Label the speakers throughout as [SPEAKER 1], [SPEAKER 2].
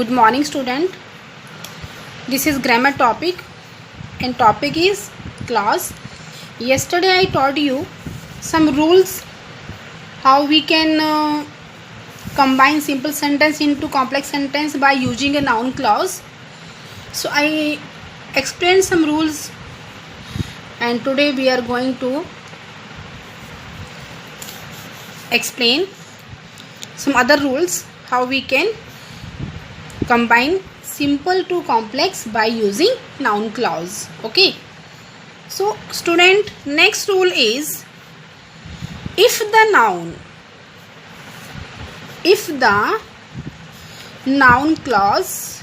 [SPEAKER 1] Good morning, student. This is grammar topic and topic is class. Yesterday I taught you some rules how we can combine simple sentence into complex sentence by using a noun clause. So I explained some rules and today we are going to explain some other rules how we can combine simple to complex by using noun clause. Okay, so student, next rule is if the noun clause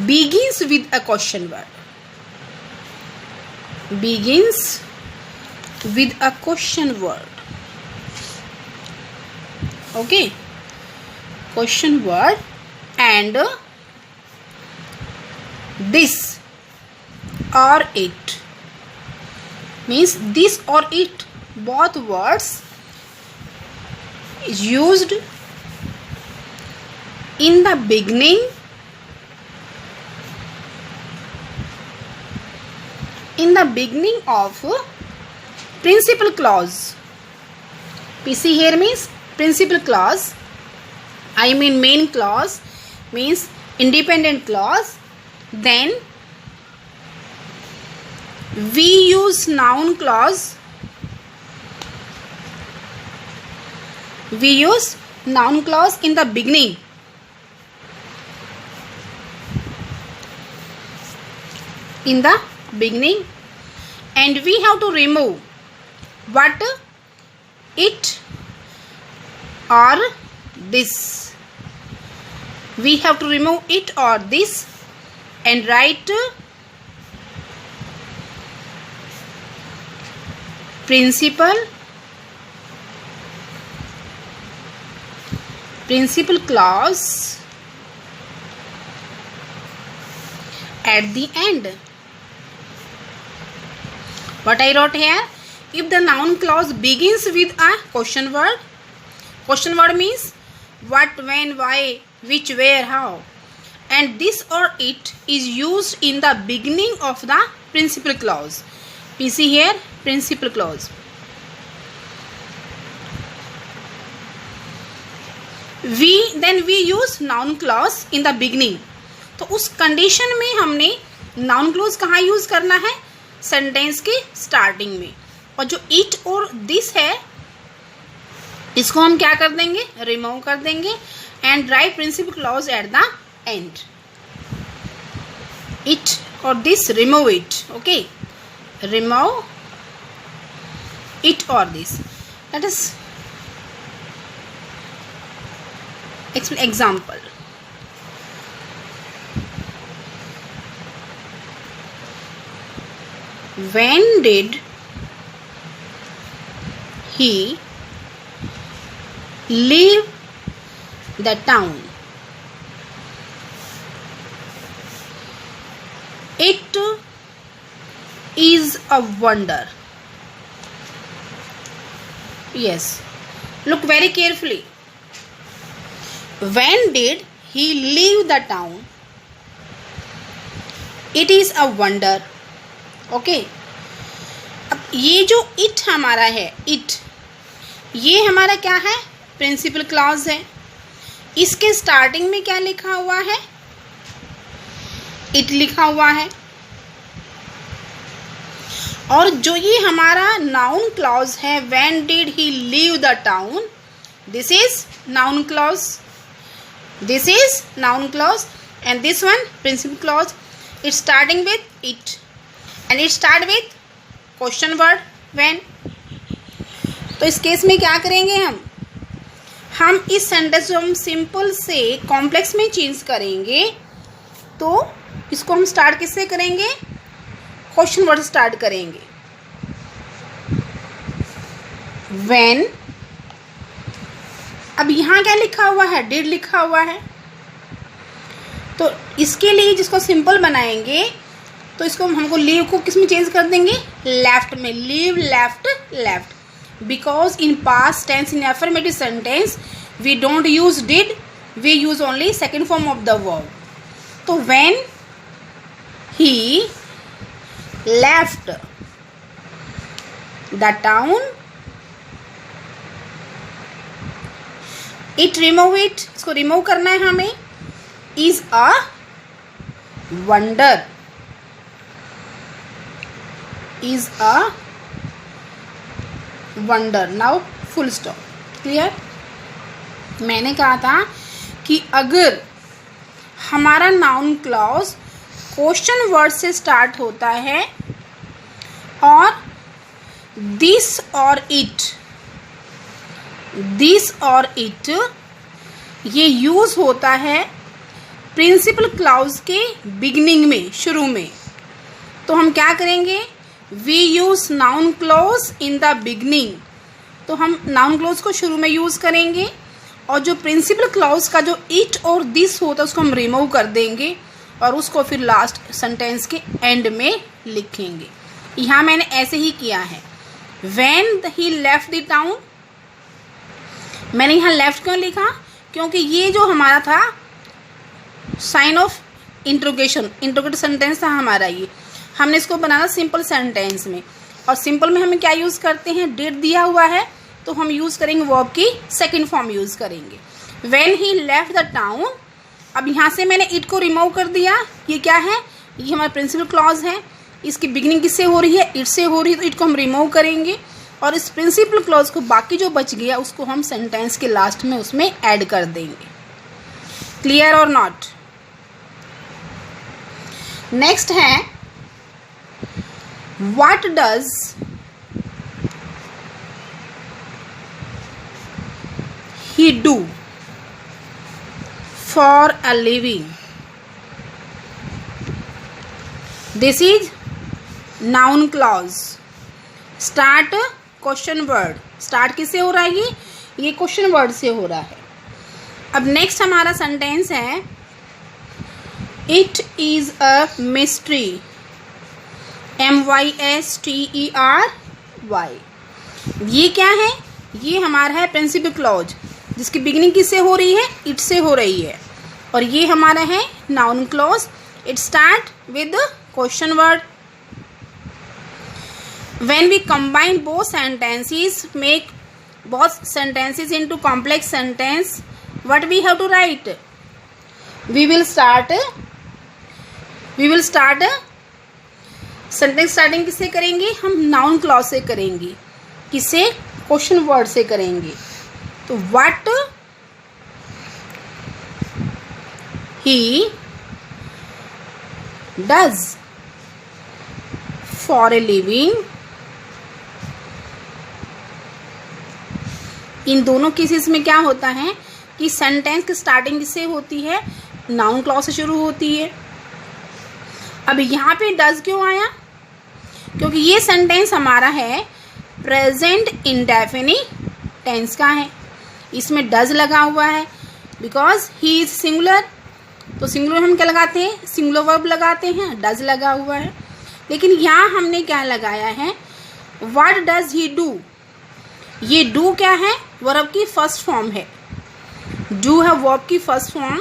[SPEAKER 1] begins with a question word, okay, question word, and this or it means this or it, both words is used in the beginning of principal clause. PC here means principal clause, I mean main clause means independent clause. Then we use noun clause. In the beginning. And we have to remove what? It or this. We have to remove it or this and write principal clause at the end. What I wrote here, if the noun clause begins with a question word means what, when, why, which, where, how, and this or it is used in the beginning of the principal clause. PC here, principal clause. We use noun clause in the beginning. तो उस condition में हमने noun clause कहाँ use करना है? Sentence के starting में. और जो इट और दिस है इसको हम क्या कर देंगे? रिमूव कर देंगे and write principal clause at the end. It or this, remove it. Okay, remove it or this. That is example. When did he leave the town? It is a wonder. Yes, look very carefully. When did he leave the town? It is a wonder. Okay, अब ये जो it हमारा है, it, ये हमारा क्या है? Principal clause है. इसके स्टार्टिंग में क्या लिखा हुआ है? इट लिखा हुआ है. और जो ये हमारा नाउन क्लॉज है, when did he leave the town, this is noun clause. And this one principal clause. It's starting with it and it start with question word when. तो इस केस में क्या करेंगे हम इस सेंटेंस को हम सिंपल से कॉम्प्लेक्स में चेंज करेंगे. तो इसको हम स्टार्ट किससे करेंगे? क्वेश्चन वर्ड स्टार्ट करेंगे. when. अब यहाँ क्या लिखा हुआ है? डिड लिखा हुआ है. तो इसके लिए जिसको सिंपल बनाएंगे तो इसको हमको लीव को किस में चेंज कर देंगे? लेफ्ट में. Leave left. because in past tense in affirmative sentence we don't use did, we use only second form of the verb. तो when he left the town, it remove it, इसको remove करना है हमें, is a wonder, is a wonder. Now full stop. Clear? मैंने कहा था कि अगर हमारा नाउन क्लॉज क्वेश्चन वर्ड से स्टार्ट होता है और दिस और इट ये यूज होता है प्रिंसिपल क्लॉज के बिगिनिंग में, शुरू में, तो हम क्या करेंगे? We use noun clause in the beginning. तो हम नाउन क्लॉज को शुरू में यूज करेंगे और जो प्रिंसिपल क्लॉज का जो इट और दिस होता है उसको हम रिमूव कर देंगे और उसको फिर लास्ट सेंटेंस के एंड में लिखेंगे. यहाँ मैंने ऐसे ही किया है. When he left the town, मैंने यहाँ लेफ्ट क्यों लिखा? क्योंकि ये जो हमारा था साइन ऑफ इंट्रोगेटिव सेंटेंस था हमारा, ये हमने इसको बनाना सिंपल सेंटेंस में, और सिंपल में हमें क्या यूज़ करते हैं? डिड दिया हुआ है तो हम यूज़ करेंगे वर्ब की सेकंड फॉर्म यूज़ करेंगे. When he left the town, अब यहाँ से मैंने इट को रिमूव कर दिया. ये क्या है? ये हमारा प्रिंसिपल क्लॉज है. इसकी बिगिनिंग किससे हो रही है? इट से हो रही है, तो इट को हम रिमूव करेंगे और इस प्रिंसिपल क्लॉज को बाकी जो बच गया उसको हम सेंटेंस के लास्ट में उसमें ऐड कर देंगे. क्लियर और नॉट? नेक्स्ट है what does he do for a living. This is noun clause. Start question word. Start किससे हो रहा है? ये क्वेश्चन वर्ड से हो रहा है. अब नेक्स्ट हमारा सेंटेंस है It is a mystery. MYSTERY. ये क्या है? ये हमारा है प्रिंसिपल क्लॉज जिसकी बिगिनिंग किससे हो रही है? इट से हो रही है. और ये हमारा है noun clause. It start with question word. When we combine both sentences, make both sentences into complex sentence, what we have to write? We will start sentence starting किससे करेंगे? हम नाउन क्लॉज से करेंगे. किससे? क्वेश्चन वर्ड से करेंगे. तो what he does for a living. इन दोनों केसेस में क्या होता है कि सेंटेंस की स्टार्टिंग किससे होती है? नाउन क्लॉज से शुरू होती है. अब यहाँ पे डज क्यों आया? क्योंकि ये सेंटेंस हमारा है प्रेजेंट इंडेफिनिट टेंस का है. इसमें डज लगा हुआ है बिकॉज ही इज सिंगुलर. तो सिंगुलर हम क्या लगाते हैं? सिंगुलर वर्ब लगाते हैं. डज लगा हुआ है. लेकिन यहाँ हमने क्या लगाया है? What does he do. ये डू क्या है? वर्ब की फर्स्ट फॉर्म है. डू है वर्ब की फर्स्ट फॉर्म.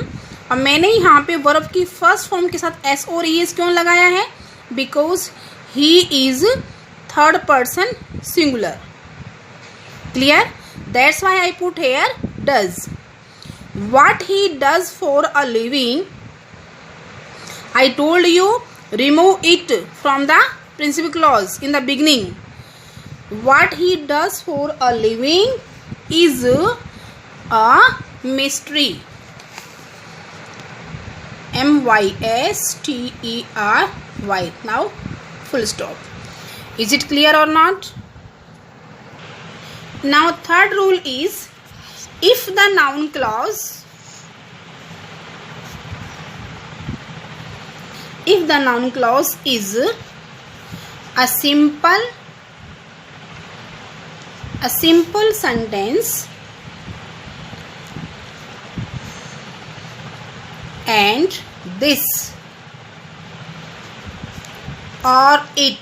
[SPEAKER 1] और मैंने यहाँ पे वर्ब की फर्स्ट फॉर्म के साथ एस और ईएस क्यों लगाया है? Because he is third person singular. Clear? That's why I put here does. What he does for a living, I told you remove it from the principal clause in the beginning. What he does for a living is a mystery. MYSTERY. Now full stop. Is it clear or not? Now third rule is if the noun clause is a simple sentence and this or it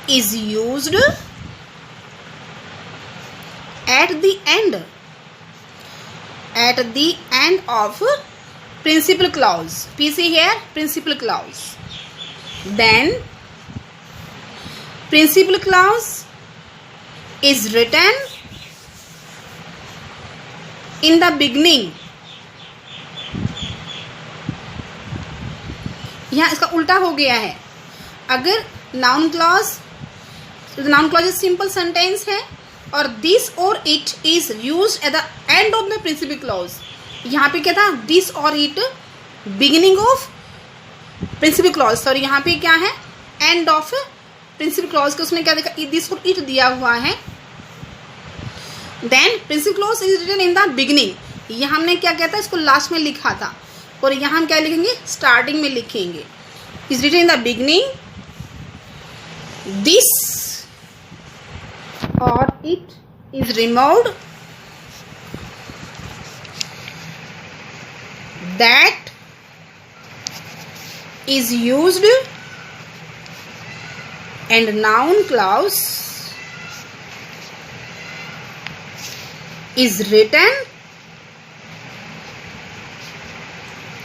[SPEAKER 1] is used at the end of principal clause. PC here, principal clause. Then principal clause is written in the beginning. यहाँ इसका उल्टा हो गया है. अगर noun clause is simple sentence है और this और it is used at the end of the principal clause. यहाँ पे क्या था, दिस और it beginning of principal clause. Sorry, यहाँ पे क्या है, एंड ऑफ प्रिंसिपल क्लॉज का उसने क्या देखा, दिस और इट दिया हुआ है. Then principal clause is written in the beginning. यहाँ हमने क्या कहता है, इसको लास्ट में लिखा था और यहाँ हम क्या लिखेंगे, स्टार्टिंग में लिखेंगे. Is written in the beginning. This or it is removed. That is used, and noun clause is written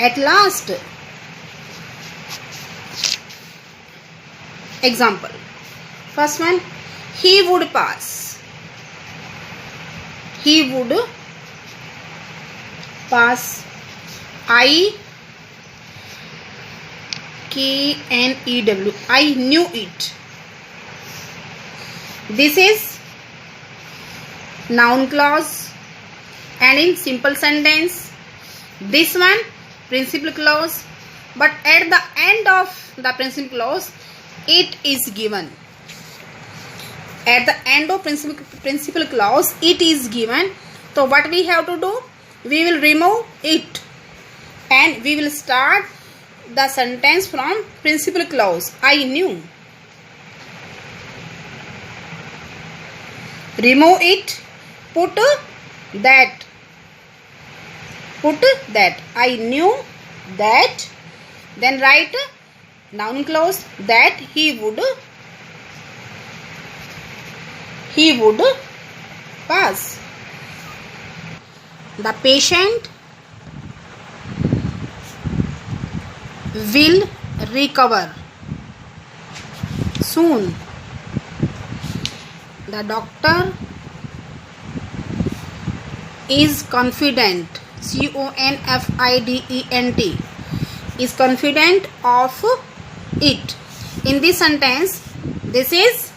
[SPEAKER 1] at last. Example. First one, he would pass. He would pass. I-K-N-E-W. I knew it. This is noun clause and in simple sentence. This one principal clause, but at the end of the principal clause it is given. At the end of principal clause it is given. So what we have to do, we will remove it and we will start the sentence from principal clause. I knew. Remove it, put that. I knew that. Then write noun clause, that he would pass. The patient will recover soon. The doctor is confident. confident is confident of it. In this sentence, this is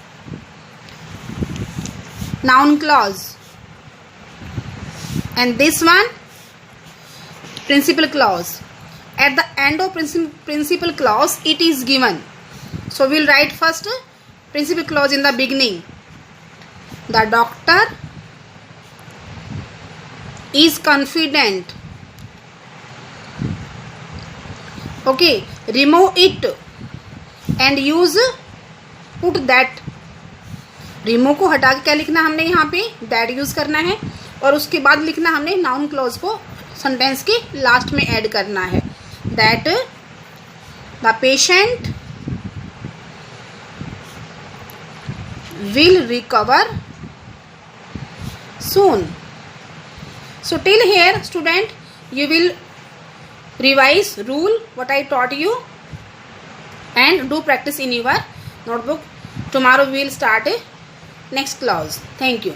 [SPEAKER 1] noun clause and this one principal clause. At the end of principal clause it is given. So we will write first principal clause in the beginning. The doctor is confident. Okay, remove it and use put that. Remove को हटा के क्या लिखना हमने, यहाँ पे that use करना है और उसके बाद लिखना हमने नाउन क्लॉज को सेंटेंस के लास्ट में ऐड करना है. That the patient will recover soon. So till here student, you will revise rule what I taught you and do practice in your notebook. Tomorrow we will start next clause. Thank you.